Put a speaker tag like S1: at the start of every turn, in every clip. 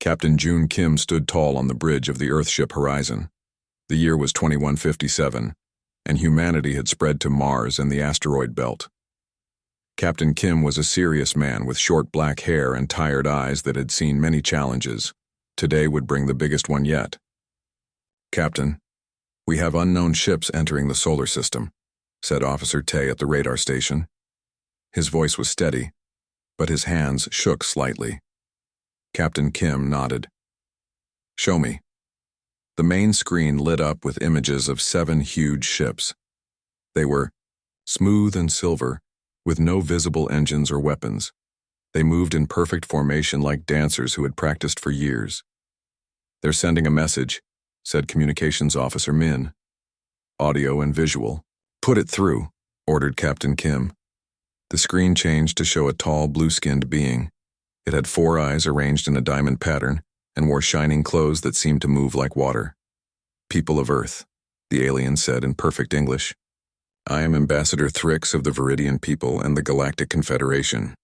S1: Captain June Kim stood tall on the bridge of the Earthship Horizon. The year was 2157, and humanity had spread to Mars and the asteroid belt. Captain Kim was a serious man with short black hair and tired eyes that had seen many challenges. Today would bring the biggest one yet. "Captain, we have unknown ships entering the solar system," said Officer Tay at the radar station. His voice was steady, but his hands shook slightly. Captain Kim nodded. "Show me." The main screen lit up with images of 7 huge ships. They were smooth and silver, with no visible engines or weapons. They moved in perfect formation like dancers who had practiced for years. "They're sending a message," said Communications Officer Min. "Audio and visual." "Put it through," ordered Captain Kim. The screen changed to show a tall, blue-skinned being. It had 4 eyes arranged in a diamond pattern and wore shining clothes that seemed to move like water. "People of Earth," the alien said in perfect English. "I am Ambassador Thrix of the Viridian people and the Galactic Confederation.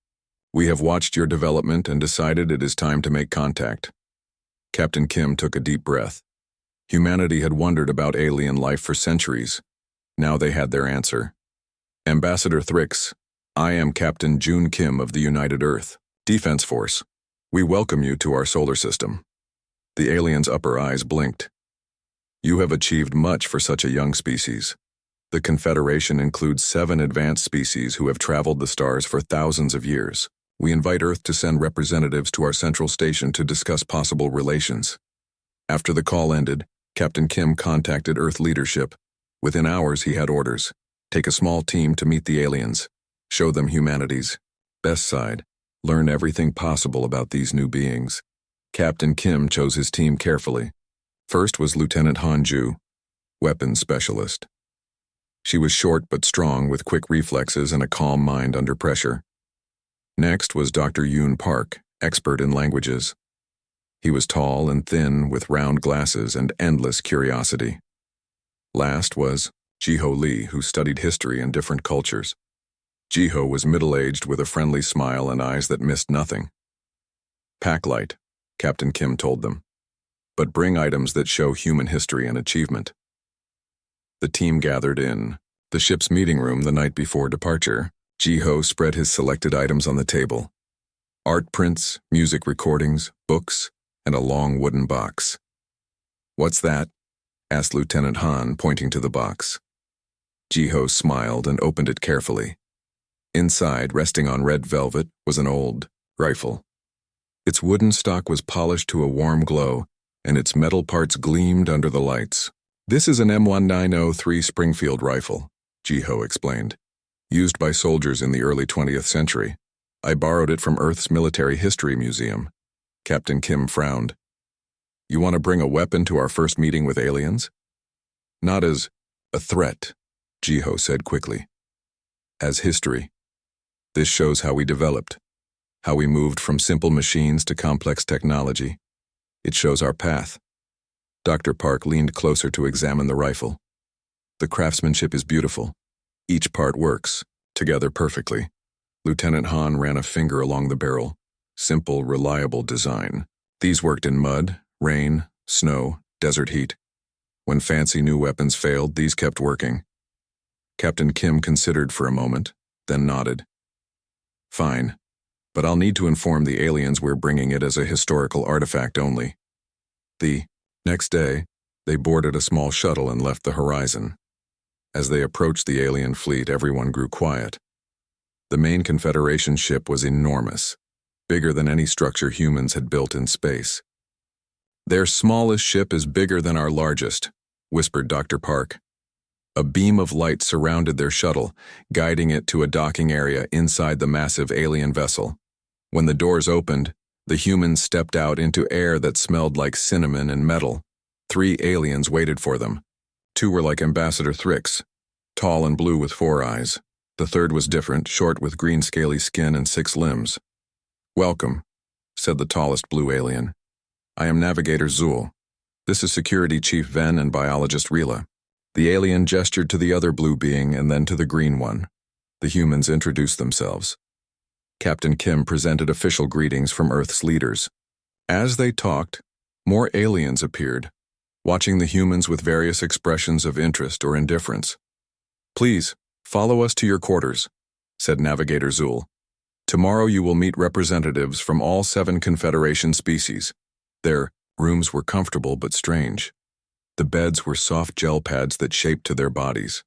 S1: We have watched your development and decided it is time to make contact." Captain Kim took a deep breath. Humanity had wondered about alien life for centuries. Now they had their answer. "Ambassador Thrix, I am Captain June Kim of the United Earth Defense Force. We welcome you to our solar system." The alien's upper eyes blinked. "You have achieved much for such a young species. The Confederation includes 7 advanced species who have traveled the stars for thousands of years. We invite Earth to send representatives to our central station to discuss possible relations." After the call ended, Captain Kim contacted Earth leadership. Within hours he had orders. Take a small team to meet the aliens. Show them humanity's best side. Learn everything possible about these new beings. Captain Kim chose his team carefully. First was Lieutenant Han Ju, weapons specialist. She was short but strong with quick reflexes and a calm mind under pressure. Next was Dr. Yoon Park, expert in languages. He was tall and thin with round glasses and endless curiosity. Last was Jiho Lee, who studied history and different cultures. Jiho was middle-aged with a friendly smile and eyes that missed nothing. "Pack light," Captain Kim told them, "but bring items that show human history and achievement." The team gathered in the ship's meeting room the night before departure. Jiho spread his selected items on the table. Art prints, music recordings, books, and a long wooden box. "What's that?" asked Lieutenant Han, pointing to the box. Jiho smiled and opened it carefully. Inside, resting on red velvet, was an old rifle. Its wooden stock was polished to a warm glow, and its metal parts gleamed under the lights. "This is an M1903 Springfield rifle," Jiho explained, "used by soldiers in the early 20th century. I borrowed it from Earth's Military History Museum." Captain Kim frowned. "You want to bring a weapon to our first meeting with aliens?" "Not as a threat," Jiho said quickly. "As history. This shows how we developed, how we moved from simple machines to complex technology. It shows our path." Dr. Park leaned closer to examine the rifle. "The craftsmanship is beautiful. Each part works, together perfectly." Lieutenant Han ran a finger along the barrel. Simple, reliable design. These worked in mud, rain, snow, desert heat. When fancy new weapons failed, these kept working. Captain Kim considered for a moment, then nodded. "Fine, but I'll need to inform the aliens we're bringing it as a historical artifact only." The next day, they boarded a small shuttle and left the horizon. As they approached the alien fleet, everyone grew quiet. The main Confederation ship was enormous, bigger than any structure humans had built in space. "Their smallest ship is bigger than our largest," whispered Dr. Park. A beam of light surrounded their shuttle, guiding it to a docking area inside the massive alien vessel. When the doors opened, the humans stepped out into air that smelled like cinnamon and metal. 3 aliens waited for them. 2 were like Ambassador Thrix, tall and blue with 4 eyes. The third was different, short with green scaly skin and 6 limbs. "Welcome," said the tallest blue alien. "I am Navigator Zul. This is Security Chief Ven and Biologist Rila." The alien gestured to the other blue being and then to the green one. The humans introduced themselves. Captain Kim presented official greetings from Earth's leaders. As they talked, more aliens appeared, watching the humans with various expressions of interest or indifference. "Please, follow us to your quarters," said Navigator Zool. "Tomorrow you will meet representatives from all 7 Confederation species." Their rooms were comfortable but strange. The beds were soft gel pads that shaped to their bodies.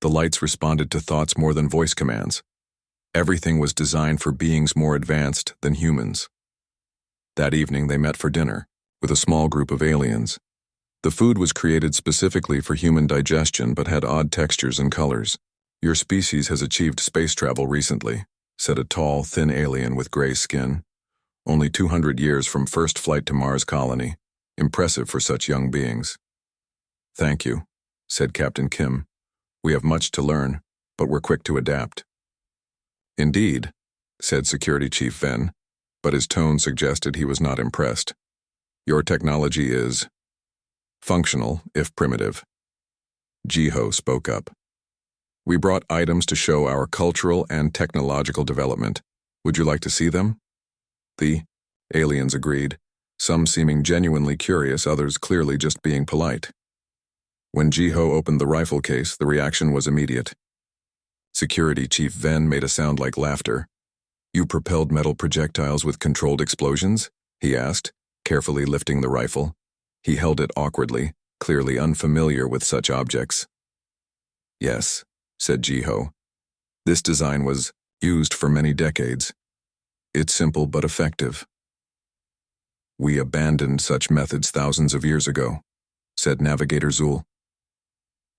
S1: The lights responded to thoughts more than voice commands. Everything was designed for beings more advanced than humans. That evening they met for dinner, with a small group of aliens. The food was created specifically for human digestion but had odd textures and colors. "Your species has achieved space travel recently," said a tall, thin alien with gray skin. "Only 200 years from first flight to Mars colony. Impressive for such young beings." "Thank you," said Captain Kim. "We have much to learn, but we're quick to adapt." "Indeed," said Security Chief Ven, but his tone suggested he was not impressed. "Your technology is functional, if primitive." Jiho spoke up. "We brought items to show our cultural and technological development. Would you like to see them?" The aliens agreed, some seeming genuinely curious, others clearly just being polite. When Jiho opened the rifle case, the reaction was immediate. Security Chief Ven made a sound like laughter. "You propelled metal projectiles with controlled explosions?" he asked, carefully lifting the rifle. He held it awkwardly, clearly unfamiliar with such objects. "Yes," said Jiho. "This design was used for many decades. It's simple but effective." "We abandoned such methods thousands of years ago," said Navigator Zool.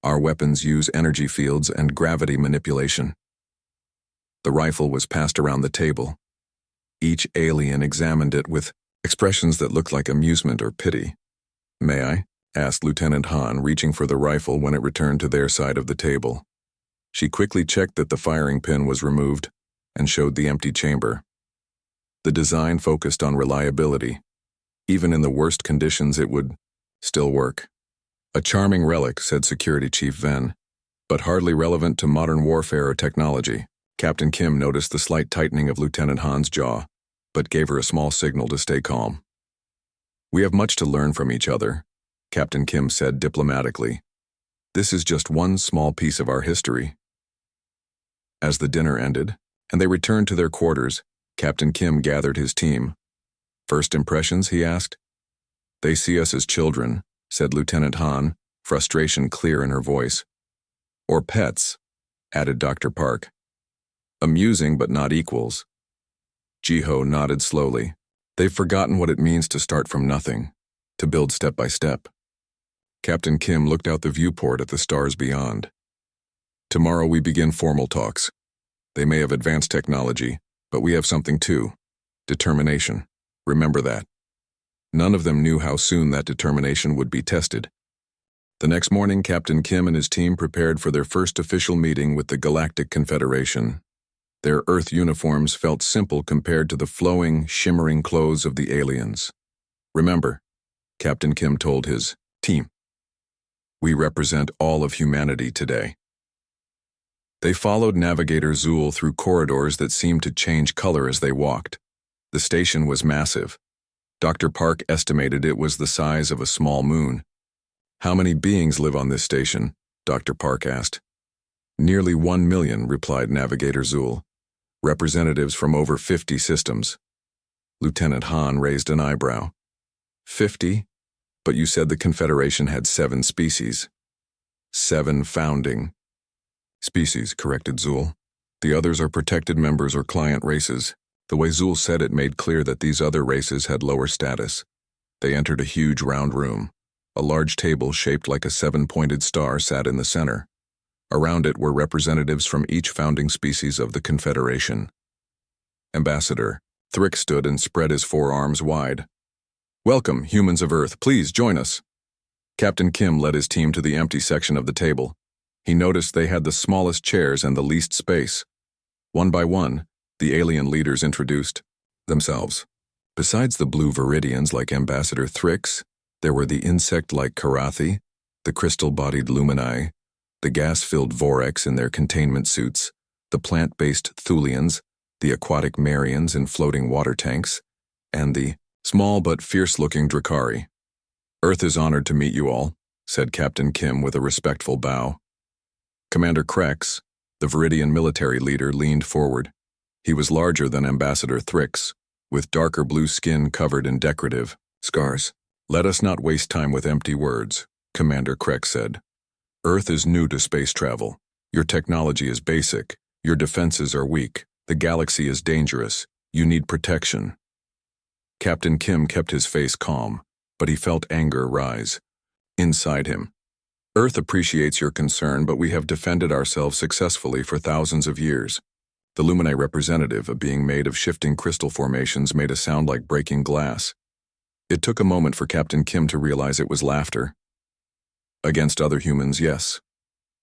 S1: "Our weapons use energy fields and gravity manipulation." The rifle was passed around the table. Each alien examined it with expressions that looked like amusement or pity. "May I?" asked Lieutenant Han, reaching for the rifle when it returned to their side of the table. She quickly checked that the firing pin was removed and showed the empty chamber. The design focused on reliability. Even in the worst conditions, it would still work. "A charming relic," said Security Chief Ven, "but hardly relevant to modern warfare or technology." Captain Kim noticed the slight tightening of Lieutenant Han's jaw, but gave her a small signal to stay calm. "We have much to learn from each other," Captain Kim said diplomatically. "This is just one small piece of our history." As the dinner ended, and they returned to their quarters, Captain Kim gathered his team. "First impressions?" he asked. "They see us as children," said Lieutenant Han, frustration clear in her voice. "Or pets," added Dr. Park. "Amusing but not equals." Jiho nodded slowly. "They've forgotten what it means to start from nothing, to build step by step." Captain Kim looked out the viewport at the stars beyond. "Tomorrow we begin formal talks. They may have advanced technology, but we have something too. Determination. Remember that." None of them knew how soon that determination would be tested. The next morning, Captain Kim and his team prepared for their first official meeting with the Galactic Confederation. Their Earth uniforms felt simple compared to the flowing, shimmering clothes of the aliens. "Remember," Captain Kim told his team, "we represent all of humanity today." They followed Navigator Zool through corridors that seemed to change color as they walked. The station was massive. Dr. Park estimated it was the size of a small moon. "How many beings live on this station?" Dr. Park asked. "Nearly 1 million," replied Navigator Zool. "Representatives from over 50 systems." Lieutenant Han raised an eyebrow. 50? But you said the Confederation had 7 species. 7 founding species, corrected Zool. "The others are protected members or client races." The way Zool said it made clear that these other races had lower status. They entered a huge round room. A large table shaped like a 7-pointed star sat in the center. Around it were representatives from each founding species of the Confederation. Ambassador Thrick stood and spread his forearms wide. "Welcome, humans of Earth. Please join us." Captain Kim led his team to the empty section of the table. He noticed they had the smallest chairs and the least space. One by one, the alien leaders introduced themselves. Besides the blue Viridians like Ambassador Thrix, there were the insect-like Karathi, the crystal-bodied Lumini, the gas-filled Vorex in their containment suits, the plant-based Thulians, the aquatic Marians in floating water tanks, and the Small but fierce-looking Drakari. Earth is honored to meet you all, said Captain Kim with a respectful bow. Commander Krex, the Viridian military leader, leaned forward. He was larger than Ambassador Thrix, with darker blue skin covered in decorative scars. Let us not waste time with empty words, Commander Krex said. Earth is new to space travel. Your technology is basic. Your defenses are weak. The galaxy is dangerous. You need protection. Captain Kim kept his face calm, but he felt anger rise inside him. Earth appreciates your concern, but we have defended ourselves successfully for thousands of years. The Lumine representative, a being made of shifting crystal formations, made a sound like breaking glass. It took a moment for Captain Kim to realize it was laughter. Against other humans, yes,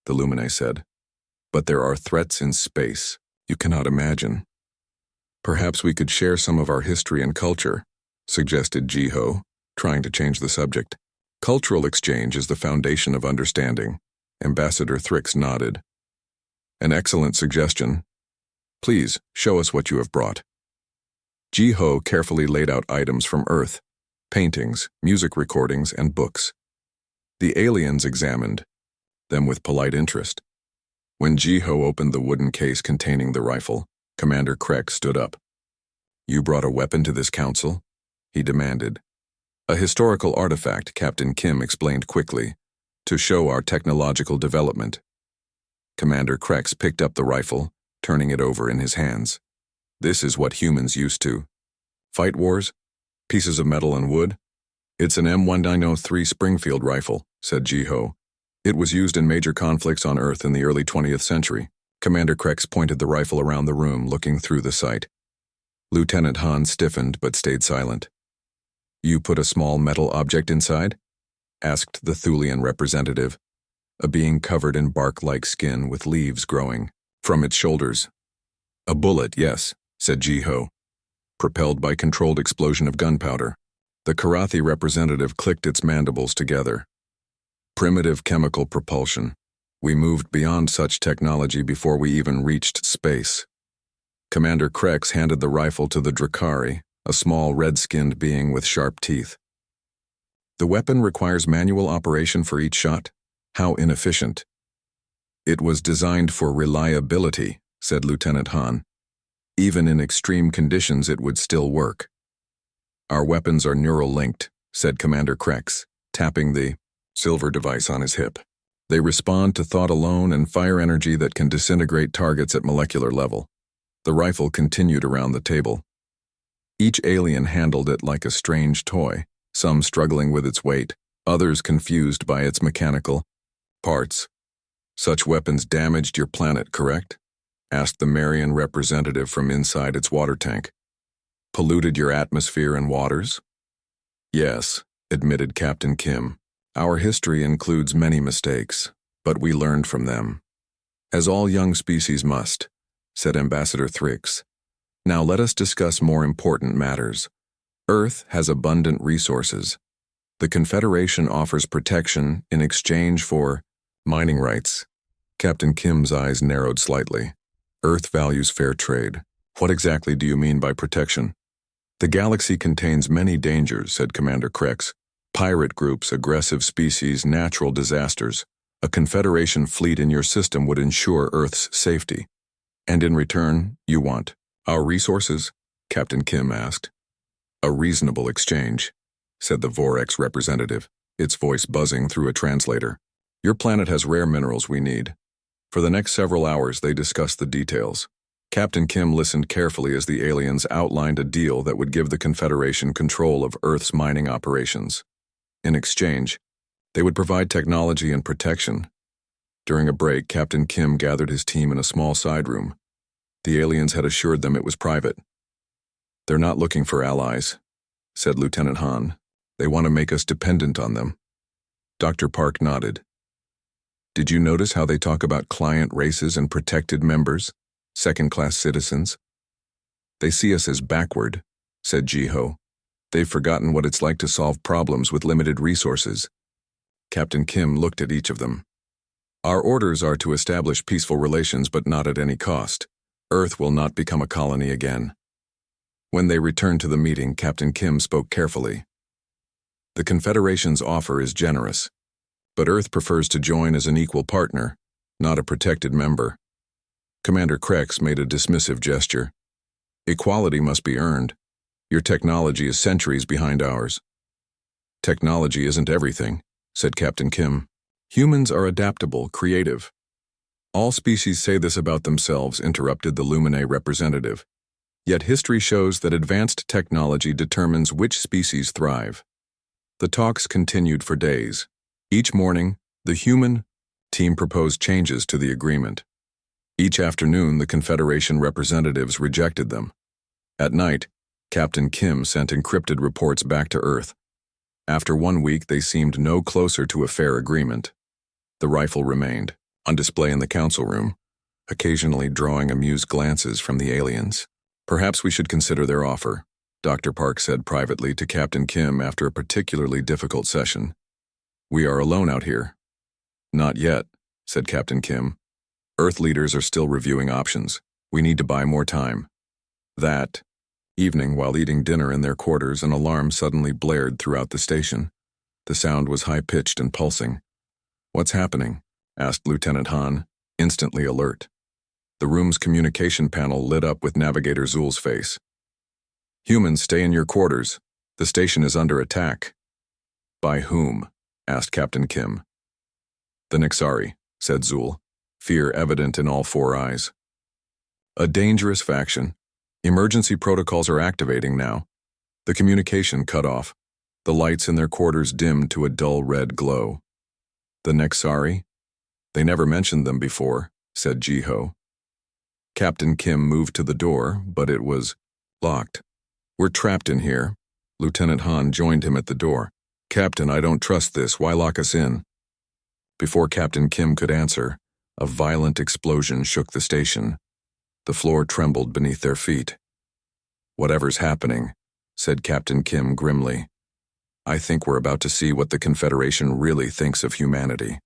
S1: the Lumine said. But there are threats in space you cannot imagine. Perhaps we could share some of our history and culture, suggested Jiho, trying to change the subject. Cultural exchange is the foundation of understanding. Ambassador Thrix nodded. An excellent suggestion. Please, show us what you have brought. Jiho carefully laid out items from Earth, paintings, music recordings, and books. The aliens examined them with polite interest. When Jiho opened the wooden case containing the rifle, Commander Krex stood up. You brought a weapon to this council? He demanded. A historical artifact, Captain Kim explained quickly, to show our technological development. Commander Krex picked up the rifle, turning it over in his hands. This is what humans used to. Fight wars? Pieces of metal and wood? It's an M1903 Springfield rifle, said Jiho. It was used in major conflicts on Earth in the early 20th century. Commander Krex pointed the rifle around the room, looking through the sight. Lieutenant Han stiffened but stayed silent. You put a small metal object inside? Asked the Thulian representative, a being covered in bark-like skin with leaves growing from its shoulders. A bullet, yes, said Jiho, propelled by controlled explosion of gunpowder. The Karathi representative clicked its mandibles together. Primitive chemical propulsion. We moved beyond such technology before we even reached space. Commander Krex handed the rifle to the Drakari, a small red-skinned being with sharp teeth. The weapon requires manual operation for each shot? How inefficient. It was designed for reliability, said Lieutenant Han. Even in extreme conditions, it would still work. Our weapons are neural-linked, said Commander Krex, tapping the silver device on his hip. They respond to thought alone and fire energy that can disintegrate targets at molecular level. The rifle continued around the table. Each alien handled it like a strange toy, some struggling with its weight, others confused by its mechanical parts. Such weapons damaged your planet, correct? Asked the Marian representative from inside its water tank. Polluted your atmosphere and waters? Yes, admitted Captain Kim. Our history includes many mistakes, but we learned from them. As all young species must, said Ambassador Thrix. Now let us discuss more important matters. Earth has abundant resources. The Confederation offers protection in exchange for mining rights. Captain Kim's eyes narrowed slightly. Earth values fair trade. What exactly do you mean by protection? The galaxy contains many dangers, said Commander Krex. Pirate groups, aggressive species, natural disasters. A Confederation fleet in your system would ensure Earth's safety. And in return, you want our resources? Captain Kim asked. A reasonable exchange, said the Vorx representative, its voice buzzing through a translator. Your planet has rare minerals we need. For the next several hours, they discussed the details. Captain Kim listened carefully as the aliens outlined a deal that would give the Confederation control of Earth's mining operations. In exchange, they would provide technology and protection. During a break, Captain Kim gathered his team in a small side room. The aliens had assured them it was private. They're not looking for allies, said Lieutenant Han. They want to make us dependent on them. Dr. Park nodded. Did you notice how they talk about client races and protected members, second-class citizens? They see us as backward, said Jiho. They've forgotten what it's like to solve problems with limited resources. Captain Kim looked at each of them. Our orders are to establish peaceful relations, but not at any cost. Earth will not become a colony again. When they returned to the meeting, Captain Kim spoke carefully. The Confederation's offer is generous, but Earth prefers to join as an equal partner, not a protected member. Commander Krex made a dismissive gesture. Equality must be earned. Your technology is centuries behind ours. Technology isn't everything, said Captain Kim. Humans are adaptable, creative. All species say this about themselves, interrupted the Luminae representative. Yet history shows that advanced technology determines which species thrive. The talks continued for days. Each morning, the human team proposed changes to the agreement. Each afternoon, the Confederation representatives rejected them. At night, Captain Kim sent encrypted reports back to Earth. After 1 week, they seemed no closer to a fair agreement. The rifle remained, on display in the council room, occasionally drawing amused glances from the aliens. Perhaps we should consider their offer, Dr. Park said privately to Captain Kim after a particularly difficult session. We are alone out here. Not yet, said Captain Kim. Earth leaders are still reviewing options. We need to buy more time. That evening, while eating dinner in their quarters, an alarm suddenly blared throughout the station. The sound was high-pitched and pulsing. What's happening? Asked Lieutenant Han, instantly alert. The room's communication panel lit up with Navigator Zul's face. Humans, stay in your quarters. The station is under attack. By whom? Asked Captain Kim. The Nixari, said Zul, fear evident in all 4 eyes. A dangerous faction. Emergency protocols are activating now. The communication cut off. The lights in their quarters dimmed to a dull red glow. The Nixari? They never mentioned them before, said Jiho. Captain Kim moved to the door, but it was locked. We're trapped in here. Lieutenant Han joined him at the door. Captain, I don't trust this. Why lock us in? Before Captain Kim could answer, a violent explosion shook the station. The floor trembled beneath their feet. Whatever's happening, said Captain Kim grimly. I think we're about to see what the Confederation really thinks of humanity.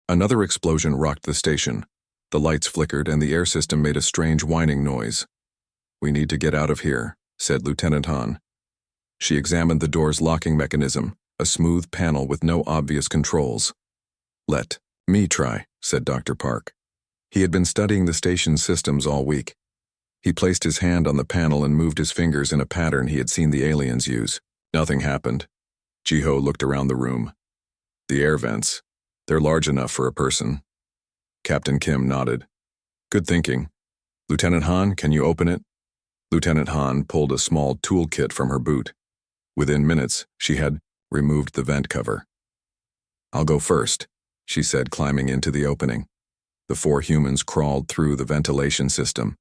S1: Another explosion rocked the station. The lights flickered and the air system made a strange whining noise. We need to get out of here, said Lieutenant Han. She examined the door's locking mechanism, a smooth panel with no obvious controls. Let me try, said Dr. Park. He had been studying the station's systems all week. He placed his hand on the panel and moved his fingers in a pattern he had seen the aliens use. Nothing happened. Jiho looked around the room. The air vents. They're large enough for a person. Captain Kim nodded. Good thinking. Lieutenant Han, can you open it? Lieutenant Han pulled a small toolkit from her boot. Within minutes, she had removed the vent cover. I'll go first, she said, climbing into the opening. The 4 humans crawled through the ventilation system.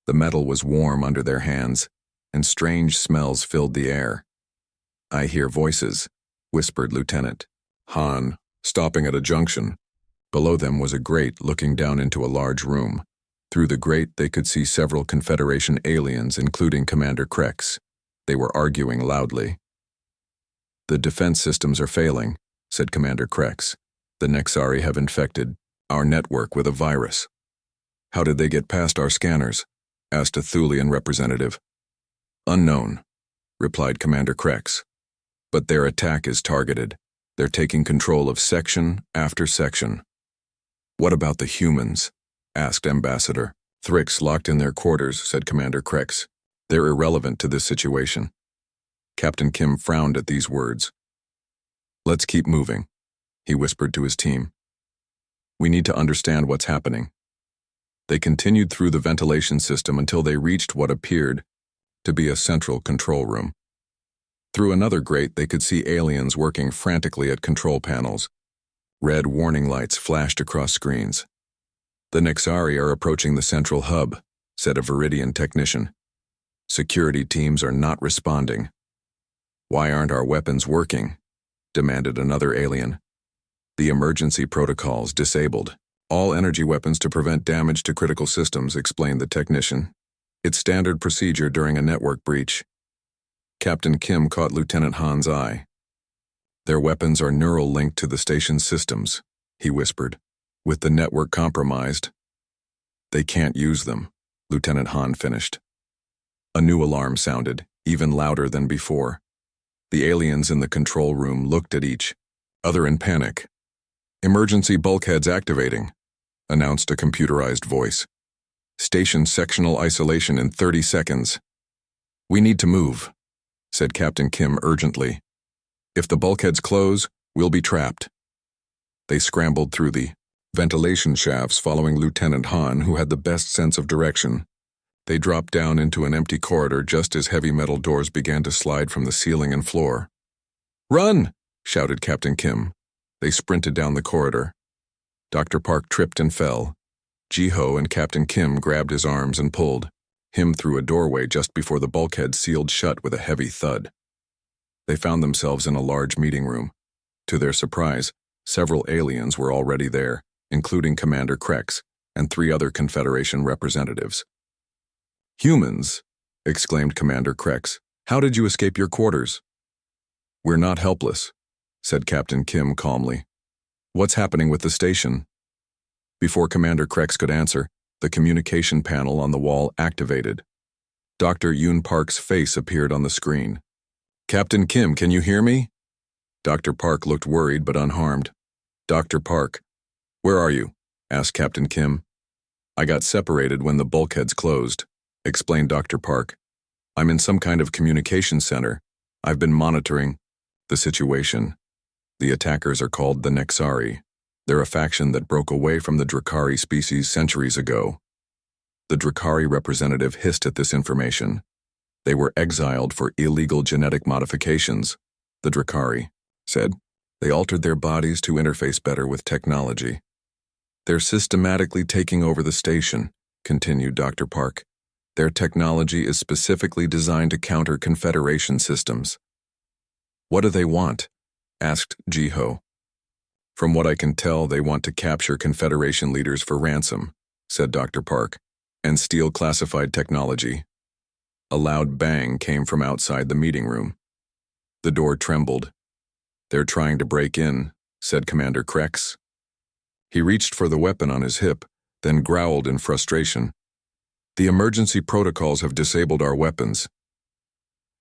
S1: The metal was warm under their hands, and strange smells filled the air. I hear voices, whispered Lieutenant Han, stopping at a junction. Below them was a grate looking down into a large room. Through the grate they could see several Confederation aliens, including Commander Krex. They were arguing loudly. The defense systems are failing, said Commander Krex. The Nixari have infected our network with a virus. How did they get past our scanners? Asked a Thulian representative. Unknown, replied Commander Krex. But their attack is targeted. They're taking control of section after section. What about the humans? Asked Ambassador. Thrix locked in their quarters, said Commander Krex. They're irrelevant to this situation. Captain Kim frowned at these words. Let's keep moving, he whispered to his team. We need to understand what's happening. They continued through the ventilation system until they reached what appeared to be a central control room. Through another grate, they could see aliens working frantically at control panels. Red warning lights flashed across screens. The Nixari are approaching the central hub, said a Viridian technician. Security teams are not responding. Why aren't our weapons working? Demanded another alien. The emergency protocols disabled. All energy weapons to prevent damage to critical systems, explained the technician. It's standard procedure during a network breach. Captain Kim caught Lieutenant Han's eye. Their weapons are neural linked to the station's systems, he whispered. With the network compromised, they can't use them, Lieutenant Han finished. A new alarm sounded, even louder than before. The aliens in the control room looked at each other in panic. "Emergency bulkheads activating," announced a computerized voice. "Station sectional isolation in 30 seconds. "We need to move," said Captain Kim urgently. "If the bulkheads close, we'll be trapped." They scrambled through the ventilation shafts following Lieutenant Han, who had the best sense of direction. They dropped down into an empty corridor just as heavy metal doors began to slide from the ceiling and floor. "Run!" shouted Captain Kim. They sprinted down the corridor. Dr. Park tripped and fell. Ji-ho and Captain Kim grabbed his arms and pulled him through a doorway just before the bulkhead sealed shut with a heavy thud. They found themselves in a large meeting room. To their surprise, several aliens were already there, including Commander Krex and 3 other Confederation representatives. "Humans," exclaimed Commander Krex, "how did you escape your quarters?" "We're not helpless," said Captain Kim calmly. "What's happening with the station?" Before Commander Krex could answer, the communication panel on the wall activated. Dr. Yoon Park's face appeared on the screen. "Captain Kim, can you hear me?" Dr. Park looked worried but unharmed. "Dr. Park, where are you?" asked Captain Kim. "I got separated when the bulkheads closed," explained Dr. Park. "I'm in some kind of communication center. I've been monitoring the situation. The attackers are called the Nexari. They're a faction that broke away from the Drakari species centuries ago." The Drakari representative hissed at this information. "They were exiled for illegal genetic modifications," the Drakari said. "They altered their bodies to interface better with technology. They're systematically taking over the station," continued Dr. Park. "Their technology is specifically designed to counter Confederation systems." "What do they want?" asked Ji-ho. "From what I can tell, they want to capture Confederation leaders for ransom," said Dr. Park, "and steal classified technology." A loud bang came from outside the meeting room. The door trembled. "They're trying to break in," said Commander Krex. He reached for the weapon on his hip, then growled in frustration. "The emergency protocols have disabled our weapons."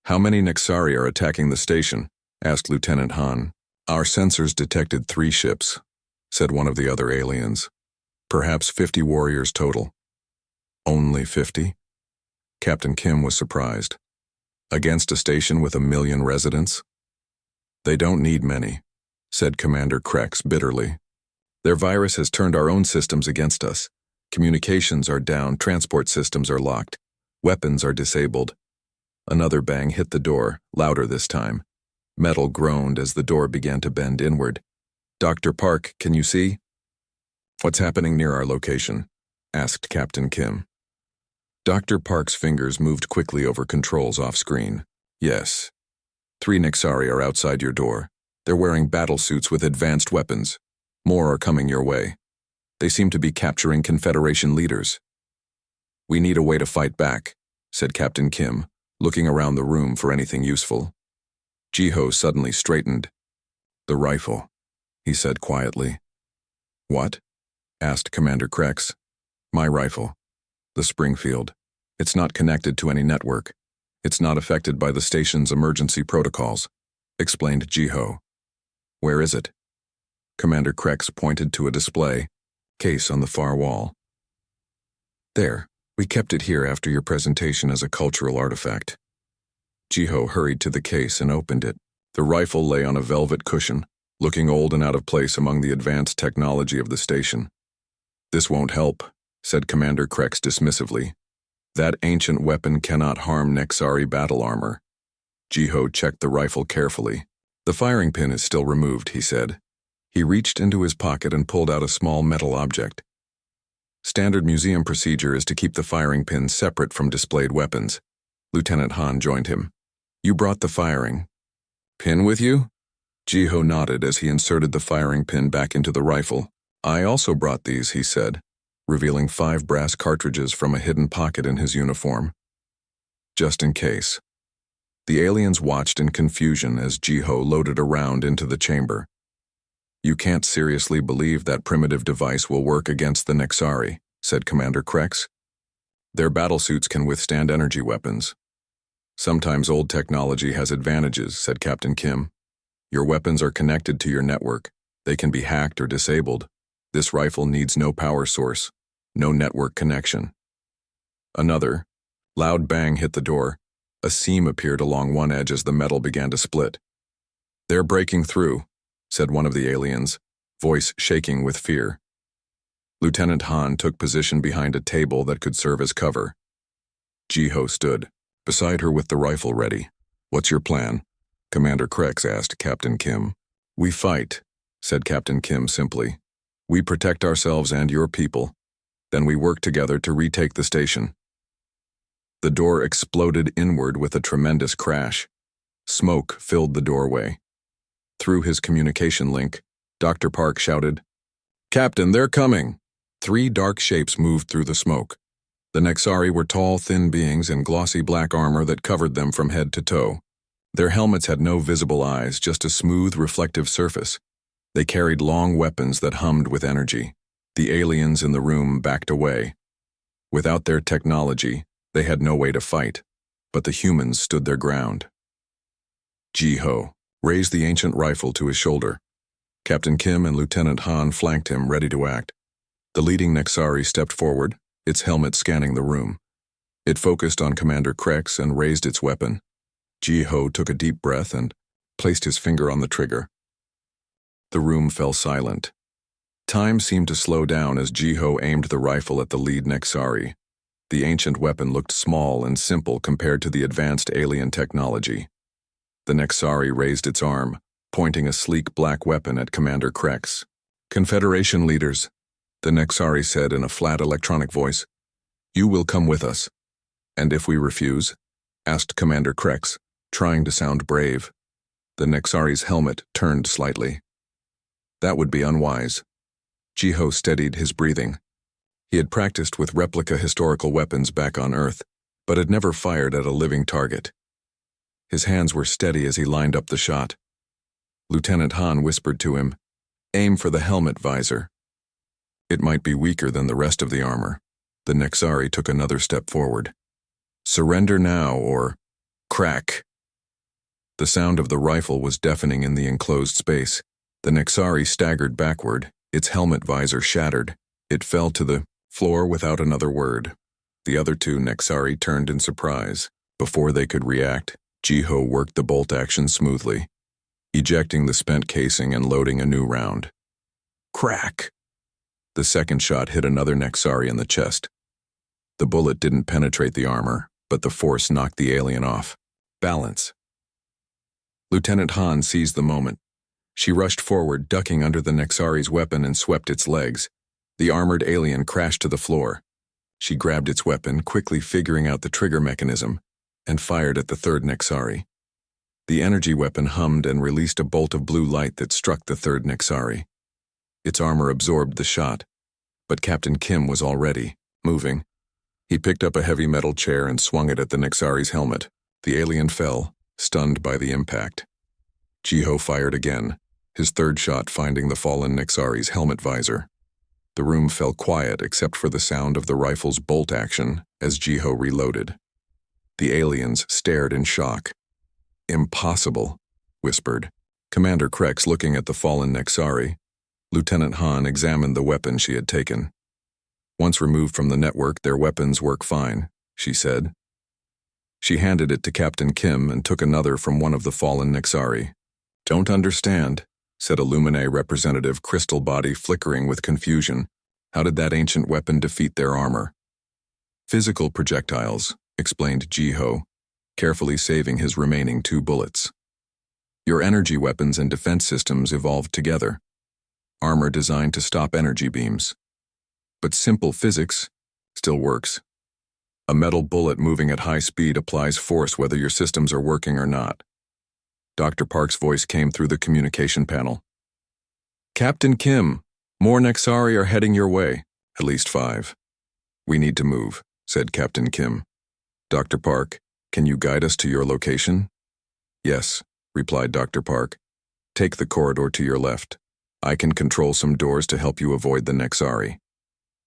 S1: "How many Nexari are attacking the station?" asked Lieutenant Han. "Our sensors detected 3 ships," said one of the other aliens. "Perhaps 50 warriors total." "Only 50? Captain Kim was surprised. "Against a station with 1 million residents?" "They don't need many," said Commander Krex bitterly. "Their virus has turned our own systems against us. Communications are down, transport systems are locked, weapons are disabled." Another bang hit the door, louder this time. Metal groaned as the door began to bend inward. "Dr. Park, can you see?" "What's happening near our location?" asked Captain Kim. Dr. Park's fingers moved quickly over controls off-screen. "Yes. 3 Nexari are outside your door. They're wearing battle suits with advanced weapons. More are coming your way. They seem to be capturing Confederation leaders." "We need a way to fight back," said Captain Kim, looking around the room for anything useful. Ji-ho suddenly straightened. "The rifle," he said quietly. "What?" asked Commander Krex. "My rifle. The Springfield. It's not connected to any network. It's not affected by the station's emergency protocols," explained Ji-ho. "Where is it?" Commander Krex pointed to a display case on the far wall. "There. We kept it here after your presentation as a cultural artifact." Ji-ho hurried to the case and opened it. The rifle lay on a velvet cushion, looking old and out of place among the advanced technology of the station. "This won't help," said Commander Krex dismissively. "That ancient weapon cannot harm Nexari battle armor." Ji-ho checked the rifle carefully. "The firing pin is still removed," he said. He reached into his pocket and pulled out a small metal object. "Standard museum procedure is to keep the firing pin separate from displayed weapons." Lieutenant Han joined him. "You brought the firing pin with you?" Ji-ho nodded as he inserted the firing pin back into the rifle. "I also brought these," he said, revealing 5 brass cartridges from a hidden pocket in his uniform. "Just in case." The aliens watched in confusion as Ji-ho loaded a round into the chamber. "You can't seriously believe that primitive device will work against the Nexari," said Commander Krex. "Their battlesuits can withstand energy weapons, Sometimes old technology has advantages, said Captain Kim. Your weapons are connected to your network. They can be hacked or disabled. This rifle needs no power source, no network connection. Another loud bang hit the door. A seam appeared along one edge as the metal began to split. They're breaking through, said one of the aliens, voice shaking with fear. Lieutenant Han took position behind a table that could serve as cover. Ji-ho stood beside her with the rifle ready. What's your plan? Commander Krex asked Captain Kim. We fight, said Captain Kim simply. We protect ourselves and your people. Then we work together to retake the station. The door exploded inward with a tremendous crash. Smoke filled the doorway. Through his communication link, Dr. Park shouted, Captain, they're coming! 3 dark shapes moved through the smoke. The Nexari were tall, thin beings in glossy black armor that covered them from head to toe. Their helmets had no visible eyes, just a smooth, reflective surface. They carried long weapons that hummed with energy. The aliens in the room backed away. Without their technology, they had no way to fight, but the humans stood their ground. Ji-ho raised the ancient rifle to his shoulder. Captain Kim and Lieutenant Han flanked him, ready to act. The leading Nexari stepped forward, its helmet scanning the room. It focused on Commander Krex and raised its weapon. Ji-ho took a deep breath and placed his finger on the trigger. The room fell silent. Time seemed to slow down as Ji-ho aimed the rifle at the lead Nexari. The ancient weapon looked small and simple compared to the advanced alien technology. The Nexari raised its arm, pointing a sleek black weapon at Commander Krex. Confederation leaders, the Nexari said in a flat electronic voice, you will come with us. And if we refuse? Asked Commander Krex, trying to sound brave. The Nexari's helmet turned slightly. That would be unwise. Ji-ho steadied his breathing. He had practiced with replica historical weapons back on Earth, but had never fired at a living target. His hands were steady as he lined up the shot. Lieutenant Han whispered to him, aim for the helmet visor. It might be weaker than the rest of the armor. The Nexari took another step forward. Surrender now or crack. The sound of the rifle was deafening in the enclosed space. The Nexari staggered backward, its helmet visor shattered. It fell to the floor without another word. The other 2 Nexari turned in surprise. Before they could react, Ji-ho worked the bolt action smoothly, ejecting the spent casing and loading a new round. Crack! The second shot hit another Nexari in the chest. The bullet didn't penetrate the armor, but the force knocked the alien off. Balance. Lieutenant Han seized the moment. She rushed forward, ducking under the Nexari's weapon and swept its legs. The armored alien crashed to the floor. She grabbed its weapon, quickly figuring out the trigger mechanism, and fired at the 3rd Nexari. The energy weapon hummed and released a bolt of blue light that struck the 3rd Nexari. Its armor absorbed the shot, but Captain Kim was already moving. He picked up a heavy metal chair and swung it at the Nexari's helmet. The alien fell, stunned by the impact. Ji-ho fired again, his 3rd shot finding the fallen Nexari's helmet visor. The room fell quiet except for the sound of the rifle's bolt action as Ji-ho reloaded. The aliens stared in shock. Impossible, whispered Commander Krex, looking at the fallen Nexari. Lieutenant Han examined the weapon she had taken. Once removed from the network, their weapons work fine, she said. She handed it to Captain Kim and took another from one of the fallen Nexari. Don't understand, said a Lumine representative, crystal body flickering with confusion. How did that ancient weapon defeat their armor? Physical projectiles, explained Ji-ho, carefully saving his remaining 2 bullets. Your energy weapons and defense systems evolved together. Armor designed to stop energy beams. But simple physics still works. A metal bullet moving at high speed applies force whether your systems are working or not. Dr. Park's voice came through the communication panel. Captain Kim, more Nexari are heading your way, at least 5. We need to move, said Captain Kim. Dr. Park, can you guide us to your location? Yes, replied Dr. Park. Take the corridor to your left. I can control some doors to help you avoid the Nexari.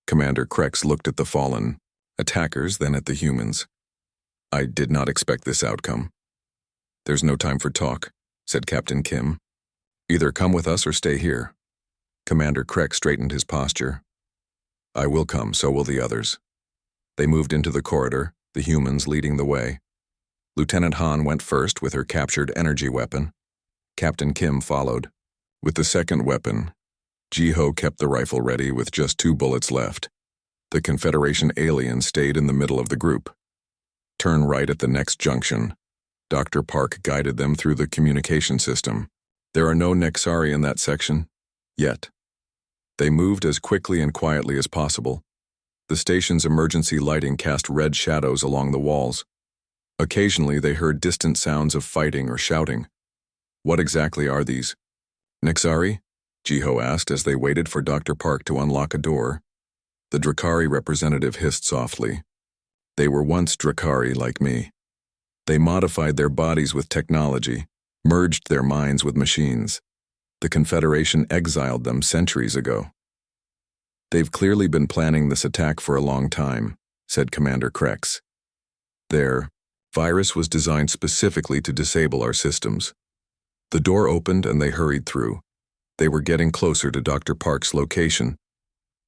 S1: Commander Krex looked at the fallen attackers, then at the humans. I did not expect this outcome. There's no time for talk, said Captain Kim. Either come with us or stay here. Commander Krek straightened his posture. I will come, so will the others. They moved into the corridor, the humans leading the way. Lieutenant Han went first with her captured energy weapon. Captain Kim followed. With the second weapon, Ji-ho kept the rifle ready with just 2 bullets left. The Confederation alien stayed in the middle of the group. Turn right at the next junction. Dr. Park guided them through the communication system. There are no Nexari in that section, yet. They moved as quickly and quietly as possible. The station's emergency lighting cast red shadows along the walls. Occasionally they heard distant sounds of fighting or shouting. What exactly are these? Nexari? Ji-ho asked as they waited for Dr. Park to unlock a door. The Drakari representative hissed softly. They were once Drakari like me. They modified their bodies with technology, merged their minds with machines. The Confederation exiled them centuries ago. They've clearly been planning this attack for a long time, said Commander Krex. Their virus was designed specifically to disable our systems. The door opened and they hurried through. They were getting closer to Dr. Park's location.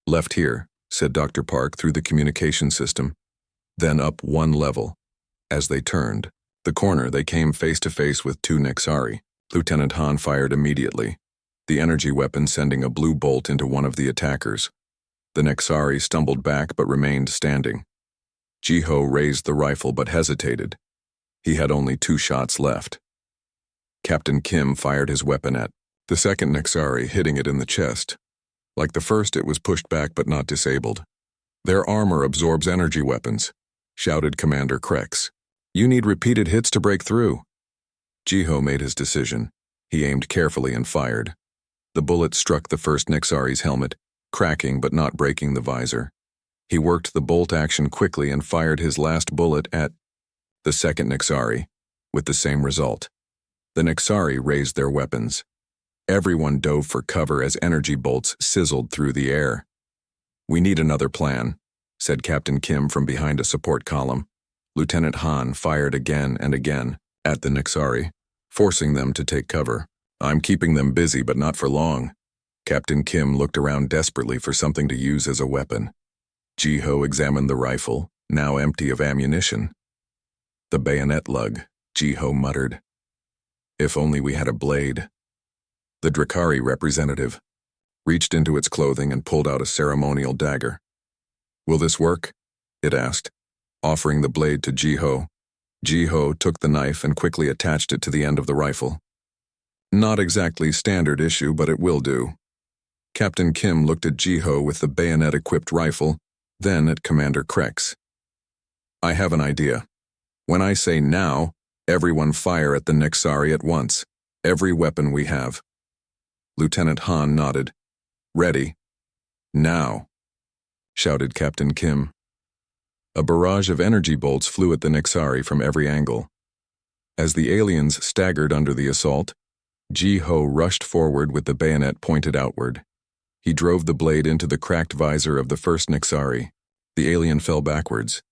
S1: Left here, said Dr. Park through the communication system. Then up 1 level. As they turned the corner, they came face to face with 2 Nexari. Lieutenant Han fired immediately, the energy weapon sending a blue bolt into one of the attackers. The Nexari stumbled back but remained standing. Ji-ho raised the rifle but hesitated. He had only 2 shots left. Captain Kim fired his weapon at the second Nexari, hitting it in the chest. Like the first, it was pushed back but not disabled. Their armor absorbs energy weapons, shouted Commander Krex. You need repeated hits to break through. Ji-ho made his decision. He aimed carefully and fired. The bullet struck the first Nexari's helmet, cracking but not breaking the visor. He worked the bolt action quickly and fired his last bullet at the second Nexari, with the same result. The Nexari raised their weapons. Everyone dove for cover as energy bolts sizzled through the air. We need another plan, said Captain Kim from behind a support column. Lieutenant Han fired again and again at the Nexari, forcing them to take cover. I'm keeping them busy, but not for long. Captain Kim looked around desperately for something to use as a weapon. Ji-ho examined the rifle, now empty of ammunition. The bayonet lug, Ji-ho muttered. If only we had a blade. The Drakari representative reached into its clothing and pulled out a ceremonial dagger. Will this work? It asked, offering the blade to Ji-ho. Ji-ho took the knife and quickly attached it to the end of the rifle. Not exactly standard issue, but it will do. Captain Kim looked at Ji-ho with the bayonet-equipped rifle, then at Commander Krex. I have an idea. When I say now, everyone fire at the Nexari at once. Every weapon we have. Lieutenant Han nodded. Ready. Now, shouted Captain Kim. A barrage of energy bolts flew at the Nexari from every angle. As the aliens staggered under the assault, Ji-ho rushed forward with the bayonet pointed outward. He drove the blade into the cracked visor of the first Nexari. The alien fell backwards.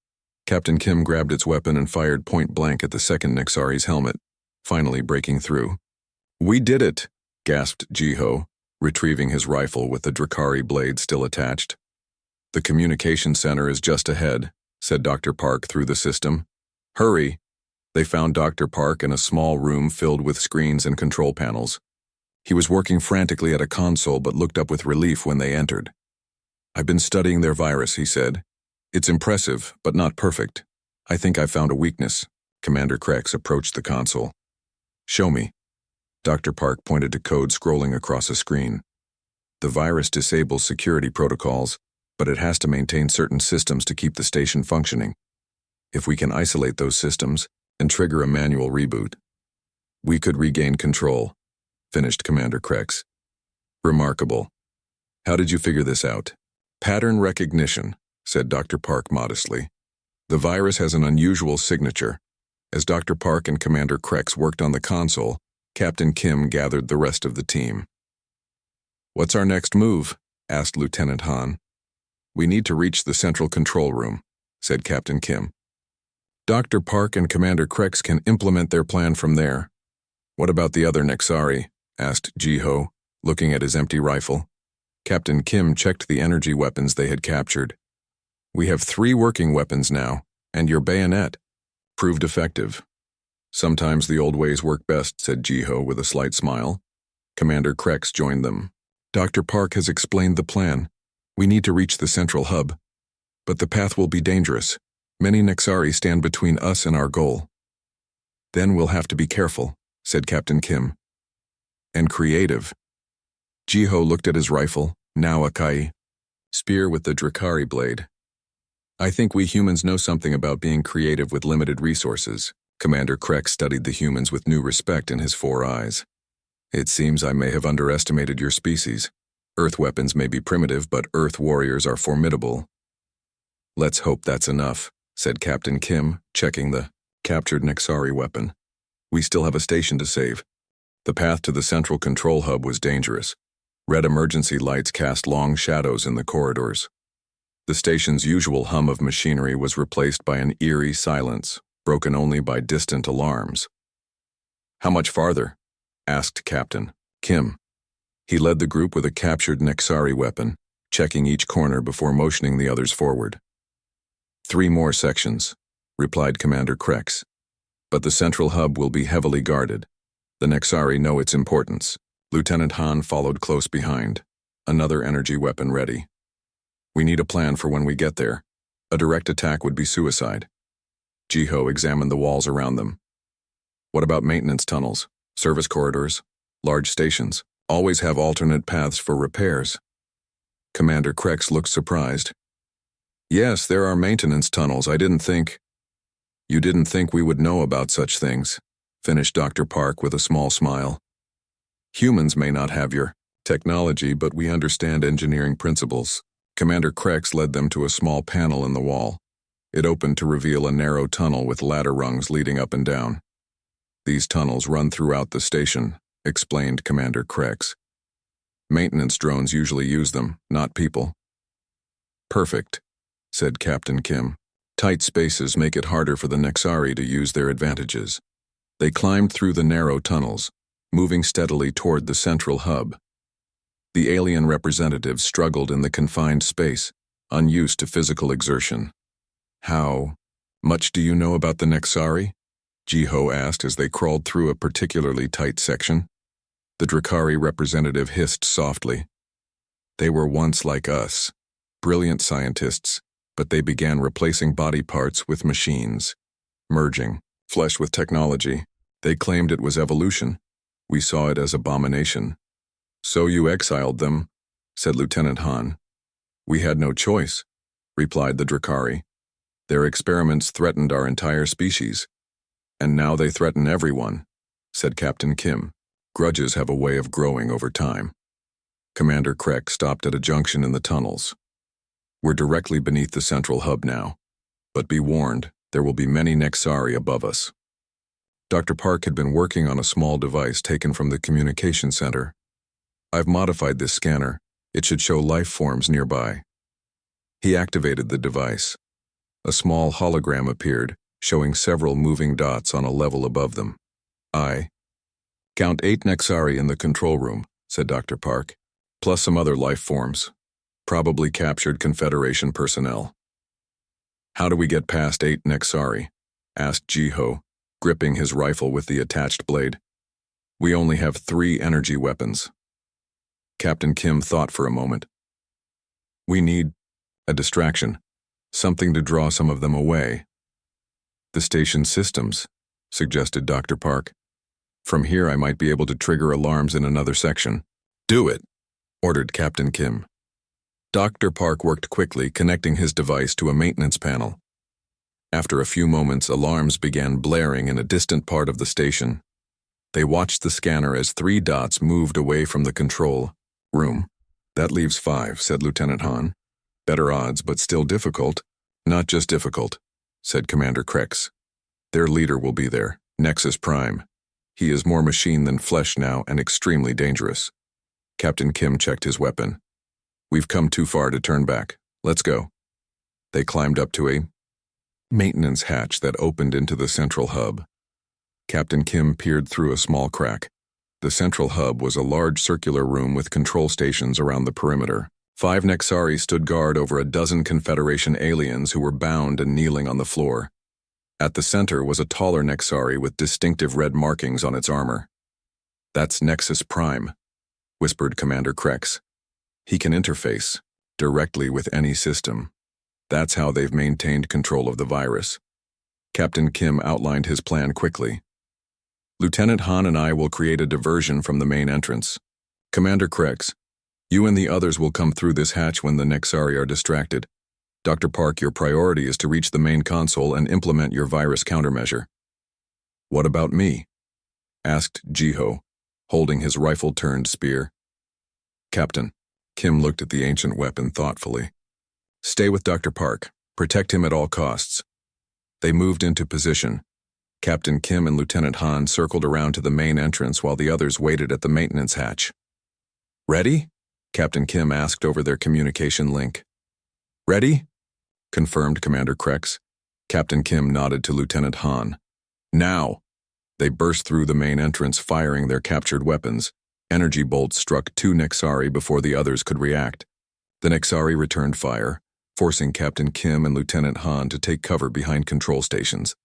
S1: Captain Kim grabbed its weapon and fired point blank at the second Nexari's helmet, finally breaking through. We did it, gasped Ji-ho, retrieving his rifle with the Drakari blade still attached. The communication center is just ahead, said Dr. Park through the system. Hurry. They found Dr. Park in a small room filled with screens and control panels. He was working frantically at a console but looked up with relief when they entered. I've been studying their virus, he said. It's impressive, but not perfect. I think I found a weakness. Commander Krex approached the console. Show me. Dr. Park pointed to code scrolling across a screen. The virus disables security protocols, but it has to maintain certain systems to keep the station functioning. If we can isolate those systems and trigger a manual reboot, we could regain control, finished Commander Krex. Remarkable. How did you figure this out? Pattern recognition, said Dr. Park modestly. The virus has an unusual signature. As Dr. Park and Commander Krex worked on the console, Captain Kim gathered the rest of the team. What's our next move? Asked Lieutenant Han. We need to reach the central control room, said Captain Kim. Dr. Park and Commander Krex can implement their plan from there. What about the other Nexari? Asked Jiho, looking at his empty rifle. Captain Kim checked the energy weapons they had captured. We have 3 working weapons now, and your bayonet proved effective. Sometimes the old ways work best, said Jiho with a slight smile. Commander Krex joined them. Dr. Park has explained the plan. We need to reach the central hub. But the path will be dangerous. Many Nexari stand between us and our goal. Then we'll have to be careful, said Captain Kim. And creative. Jiho looked at his rifle, now a Kai spear with the Drakari blade. I think we humans know something about being creative with limited resources. Commander Krex studied the humans with new respect in his 4 eyes. It seems I may have underestimated your species. Earth weapons may be primitive, but Earth warriors are formidable. Let's hope that's enough, said Captain Kim, checking the captured Nexari weapon. We still have a station to save. The path to the central control hub was dangerous. Red emergency lights cast long shadows in the corridors. The station's usual hum of machinery was replaced by an eerie silence, broken only by distant alarms. How much farther? Asked Captain Kim. He led the group with a captured Nexari weapon, checking each corner before motioning the others forward. 3 more sections, replied Commander Krex. But the central hub will be heavily guarded. The Nexari know its importance. Lieutenant Han followed close behind, another energy weapon ready. We need a plan for when we get there. A direct attack would be suicide. Jiho examined the walls around them. What about maintenance tunnels, service corridors, large stations? Always have alternate paths for repairs. Commander Krex looked surprised. Yes, there are maintenance tunnels. You didn't think we would know about such things, finished Dr. Park with a small smile. Humans may not have your technology, but we understand engineering principles. Commander Krex led them to a small panel in the wall. It opened to reveal a narrow tunnel with ladder rungs leading up and down. These tunnels run throughout the station, explained Commander Krex. Maintenance drones usually use them, not people. Perfect, said Captain Kim. Tight spaces make it harder for the Nexari to use their advantages. They climbed through the narrow tunnels, moving steadily toward the central hub. The alien representatives struggled in the confined space, unused to physical exertion. How much do you know about the Nexari? Jiho asked as they crawled through a particularly tight section. The Drakari representative hissed softly. They were once like us, brilliant scientists, but they began replacing body parts with machines, merging flesh with technology. They claimed it was evolution. We saw it as abomination. So you exiled them, said Lieutenant Han. We had no choice, replied the Drakari. Their experiments threatened our entire species. And now they threaten everyone, said Captain Kim. Grudges have a way of growing over time. Commander Krex stopped at a junction in the tunnels. We're directly beneath the central hub now. But be warned, there will be many Nexari above us. Dr. Park had been working on a small device taken from the communication center. I've modified this scanner. It should show life forms nearby. He activated the device. A small hologram appeared, showing several moving dots on a level above them. Count 8 Nexari in the control room, said Dr. Park, plus some other life forms. Probably captured Confederation personnel. How do we get past 8 Nexari? Asked Jiho, gripping his rifle with the attached blade. We only have 3 energy weapons. Captain Kim thought for a moment. We need a distraction, something to draw some of them away. The station systems, suggested Dr. Park. From here I might be able to trigger alarms in another section. Do it, ordered Captain Kim. Dr. Park worked quickly, connecting his device to a maintenance panel. After a few moments, alarms began blaring in a distant part of the station. They watched the scanner as 3 dots moved away from the control room. That leaves 5, said Lieutenant Han. Better odds, but still difficult. Not just difficult, said Commander Krex. Their leader will be there, Nexus Prime. He is more machine than flesh now and extremely dangerous. Captain Kim checked his weapon. We've come too far to turn back. Let's go. They climbed up to a maintenance hatch that opened into the central hub. Captain Kim peered through a small crack. The central hub was a large circular room with control stations around the perimeter. 5 Nexari stood guard over a dozen Confederation aliens who were bound and kneeling on the floor. At the center was a taller Nexari with distinctive red markings on its armor. "That's Nexus Prime," whispered Commander Krex. "He can interface directly with any system. That's how they've maintained control of the virus." Captain Kim outlined his plan quickly. "Lieutenant Han and I will create a diversion from the main entrance. Commander Krex, you and the others will come through this hatch when the Nexari are distracted. Dr. Park, your priority is to reach the main console and implement your virus countermeasure." "What about me?" asked Jiho, holding his rifle-turned spear. "Captain," Kim looked at the ancient weapon thoughtfully. "Stay with Dr. Park. Protect him at all costs." They moved into position. Captain Kim and Lieutenant Han circled around to the main entrance while the others waited at the maintenance hatch. "Ready?" Captain Kim asked over their communication link. "Ready?" confirmed Commander Krex. Captain Kim nodded to Lieutenant Han. "Now!" They burst through the main entrance, firing their captured weapons. Energy bolts struck 2 Nexari before the others could react. The Nexari returned fire, forcing Captain Kim and Lieutenant Han to take cover behind control stations.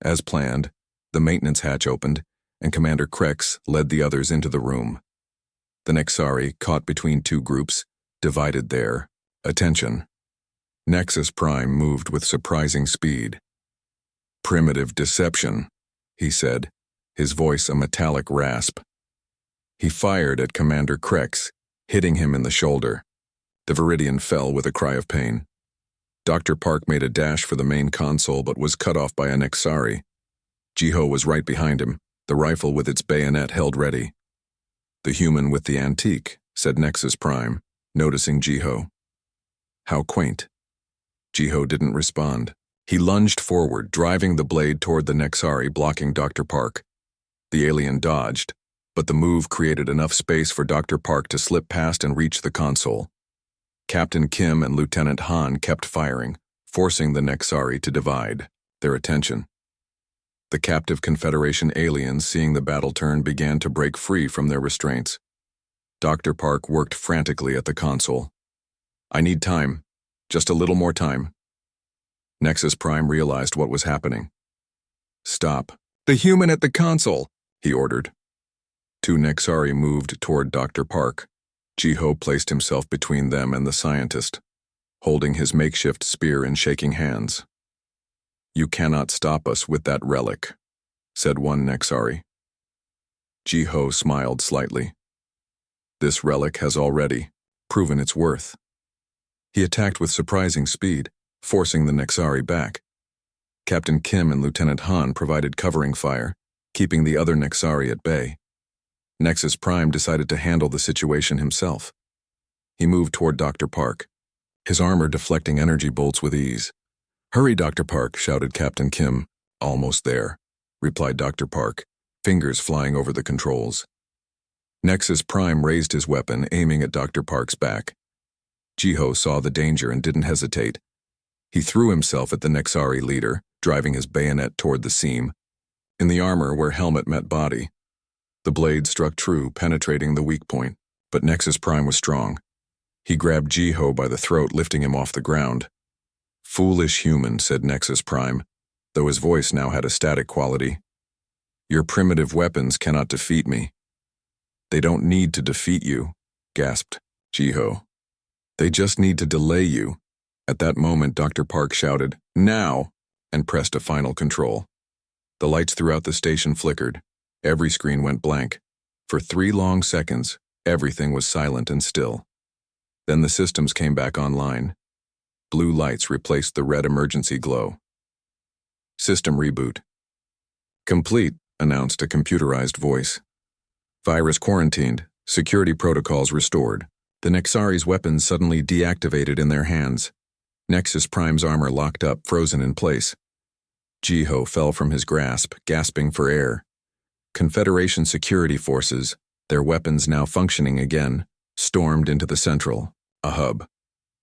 S1: As planned, the maintenance hatch opened, and Commander Krex led the others into the room. The Nexari, caught between 2 groups, divided their attention. Nexus Prime moved with surprising speed. "Primitive deception," he said, his voice a metallic rasp. He fired at Commander Krex, hitting him in the shoulder. The Viridian fell with a cry of pain. Dr. Park made a dash for the main console but was cut off by a Nexari. Jiho was right behind him, the rifle with its bayonet held ready. "The human with the antique," said Nexus Prime, noticing Jiho. "How quaint." Jiho didn't respond. He lunged forward, driving the blade toward the Nexari, blocking Dr. Park. The alien dodged, but the move created enough space for Dr. Park to slip past and reach the console. Captain Kim and Lieutenant Han kept firing, forcing the Nexari to divide their attention. The captive Confederation aliens, seeing the battle turn, began to break free from their restraints. Dr. Park worked frantically at the console. "I need time. Just a little more time." Nexus Prime realized what was happening. "Stop. The human at the console," he ordered. 2 Nexari moved toward Dr. Park. Jiho placed himself between them and the scientist, holding his makeshift spear in shaking hands. "You cannot stop us with that relic," said one Nexari. Jiho smiled slightly. "This relic has already proven its worth." He attacked with surprising speed, forcing the Nexari back. Captain Kim and Lieutenant Han provided covering fire, keeping the other Nexari at bay. Nexus Prime decided to handle the situation himself. He moved toward Dr. Park, his armor deflecting energy bolts with ease. "Hurry, Dr. Park," shouted Captain Kim. "Almost there," replied Dr. Park, fingers flying over the controls. Nexus Prime raised his weapon, aiming at Dr. Park's back. Jiho saw the danger and didn't hesitate. He threw himself at the Nexari leader, driving his bayonet toward the seam, in the armor where helmet met body. The blade struck true, penetrating the weak point, but Nexus Prime was strong. He grabbed Jiho by the throat, lifting him off the ground. "Foolish human," said Nexus Prime, though his voice now had a static quality. "Your primitive weapons cannot defeat me." "They don't need to defeat you," gasped Jiho. "They just need to delay you." At that moment, Dr. Park shouted, "Now!" and pressed a final control. The lights throughout the station flickered. Every screen went blank. For 3 long seconds, everything was silent and still. Then the systems came back online. Blue lights replaced the red emergency glow. "System reboot." "Complete," announced a computerized voice. "Virus quarantined. Security protocols restored." The Nexari's weapons suddenly deactivated in their hands. Nexus Prime's armor locked up, frozen in place. Jiho fell from his grasp, gasping for air. Confederation security forces, their weapons now functioning again, stormed into the central, a hub.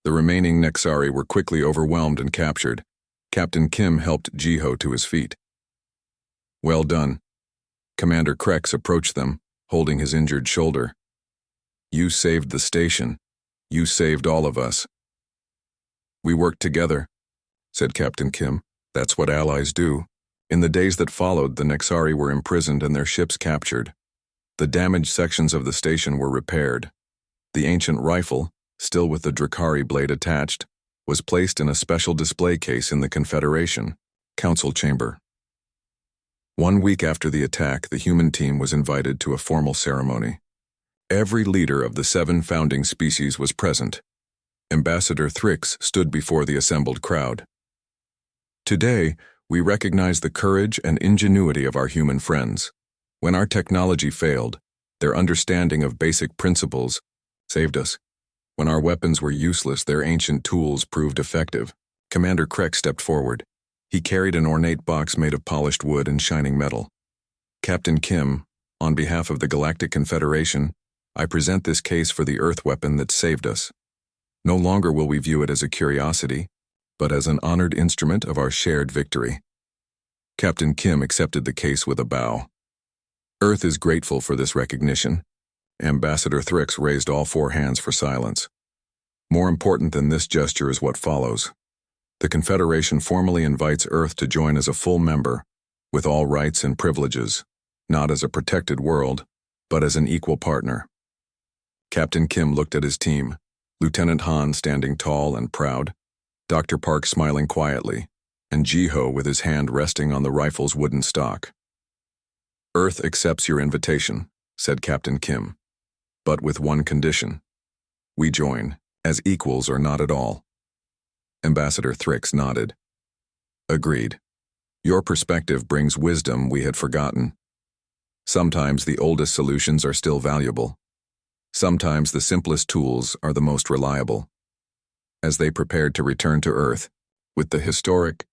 S1: The remaining Nexari were quickly overwhelmed and captured. Captain Kim helped Jiho to his feet. Well done. Commander Krex approached them, holding his injured shoulder. You saved the station. You saved all of us. We worked together, said Captain Kim. That's what allies do. In the days that followed, the Nexari were imprisoned and their ships captured. The damaged sections of the station were repaired. The ancient rifle, still with the Drakari blade attached, was placed in a special display case in the Confederation Council chamber. 1 week after the attack, the human team was invited to a formal ceremony. Every leader of the 7 founding species was present. Ambassador Thrix stood before the assembled crowd. Today, we recognize the courage and ingenuity of our human friends. When our technology failed, their understanding of basic principles saved us. When our weapons were useless, their ancient tools proved effective. Commander Krex stepped forward. He carried an ornate box made of polished wood and shining metal. Captain Kim, on behalf of the Galactic Confederation, I present this case for the Earth weapon that saved us. No longer will we view it as a curiosity, but as an honored instrument of our shared victory. Captain Kim accepted the case with a bow. Earth is grateful for this recognition. Ambassador Thrix raised all 4 hands for silence. More important than this gesture is what follows. The Confederation formally invites Earth to join as a full member, with all rights and privileges, not as a protected world, but as an equal partner. Captain Kim looked at his team, Lieutenant Han standing tall and proud, Dr. Park smiling quietly, and Jiho with his hand resting on the rifle's wooden stock. Earth accepts your invitation, said Captain Kim, but with one condition. We join, as equals or not at all. Ambassador Thrix nodded. Agreed. Your perspective brings wisdom we had forgotten. Sometimes the oldest solutions are still valuable. Sometimes the simplest tools are the most reliable. As they prepared to return to Earth, with the historic